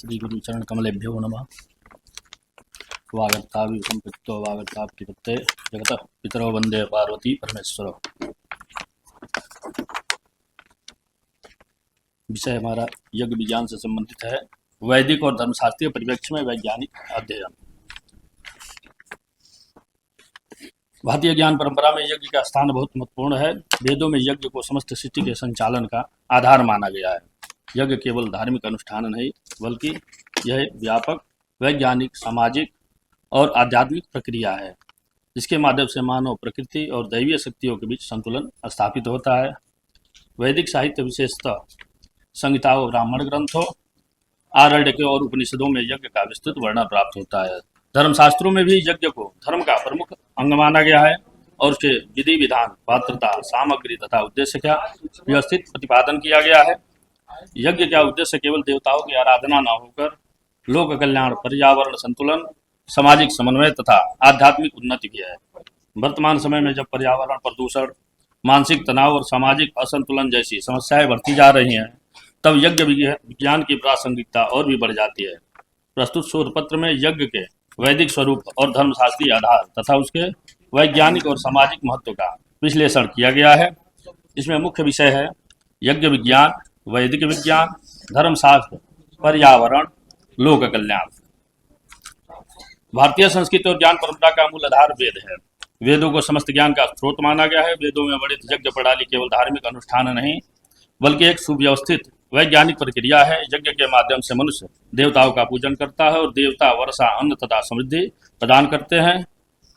श्री गुरु चरण कमलेभ्यो नमः। वागर्ताविव संपृक्तो वागर्ताप्तिपत्ते जगतः पितरो वंदे पार्वती परमेश्वरो। विषय हमारा यज्ञ विज्ञान से संबंधित है। वैदिक और धर्मशास्त्रीय परिप्रेक्ष्य में वैज्ञानिक अध्ययन। भारतीय ज्ञान परंपरा में यज्ञ का स्थान बहुत महत्वपूर्ण है। वेदों में यज्ञ को समस्त सृष्टि के संचालन का आधार माना गया है। यज्ञ केवल धार्मिक अनुष्ठान नहीं, बल्कि यह व्यापक वैज्ञानिक, सामाजिक और आध्यात्मिक प्रक्रिया है, जिसके माध्यम से मानव, प्रकृति और दैवीय शक्तियों के बीच संतुलन स्थापित होता है। वैदिक साहित्य, विशेषतः संहिताओं, ब्राह्मण ग्रंथों, आरण्यकों और उपनिषदों में यज्ञ का विस्तृत वर्णन प्राप्त होता है। धर्मशास्त्रों में भी यज्ञ को धर्म का प्रमुख अंग माना गया है और उसके विधि विधान, पात्रता, सामग्री तथा उद्देश्य का व्यवस्थित प्रतिपादन किया गया है। यज्ञ का उद्देश्य केवल देवताओं की आराधना न होकर लोक कल्याण, पर्यावरण संतुलन, सामाजिक समन्वय तथा आध्यात्मिक उन्नति की है। वर्तमान समय में जब पर्यावरण प्रदूषण, मानसिक तनाव और सामाजिक असंतुलन जैसी समस्याएं बढ़ती जा रही हैं, तब यज्ञ विज्ञान की प्रासंगिकता और भी बढ़ जाती है। प्रस्तुत शोध पत्र में यज्ञ के वैदिक स्वरूप और धर्मशास्त्रीय आधार तथा उसके वैज्ञानिक और सामाजिक महत्व का विश्लेषण किया गया है। इसमें मुख्य विषय है यज्ञ विज्ञान, वैदिक विज्ञान, धर्मशास्त्र, पर्यावरण, लोक कल्याण। भारतीय संस्कृति और ज्ञान परंपरा का मूल आधार वेद है। वेदों को समस्त ज्ञान का स्रोत माना गया है। वेदों में वर्णित यज्ञ प्रणाली केवल धार्मिक अनुष्ठान नहीं, बल्कि एक सुव्यवस्थित वैज्ञानिक प्रक्रिया है। यज्ञ के माध्यम से मनुष्य देवताओं का पूजन करता है और देवता वर्षा, अन्न तथा समृद्धि प्रदान करते हैं।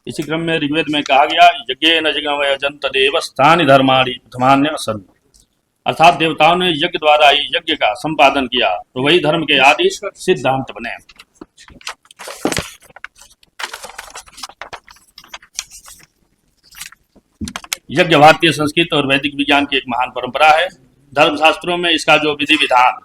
इसी क्रम में ऋग्वेद में कहा गया, यज्ञेन यज्ञमयजन्त देवस्तानि धर्माणि प्रथमान्य सन्, अर्थात देवताओं ने यज्ञ द्वारा ही यज्ञ का संपादन किया तो वही धर्म के आदि सिद्धांत बने। यज्ञ भारतीय संस्कृति और वैदिक विज्ञान की एक महान परंपरा है। धर्मशास्त्रों में इसका जो विधि विधान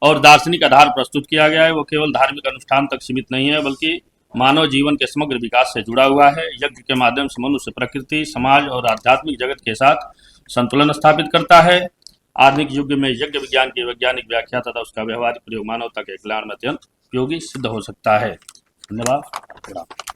और दार्शनिक आधार प्रस्तुत किया गया है, वो केवल धार्मिक अनुष्ठान तक सीमित नहीं है, बल्कि मानव जीवन के समग्र विकास से जुड़ा हुआ है। यज्ञ के माध्यम से मनुष्य प्रकृति, समाज और आध्यात्मिक जगत के साथ संतुलन स्थापित करता है। आधुनिक युग में यज्ञ विज्ञान की वैज्ञानिक व्याख्या तथा उसका व्यवहारिक प्रयोग मानवता के कल्याण में अत्यंत उपयोगी सिद्ध हो सकता है। धन्यवाद।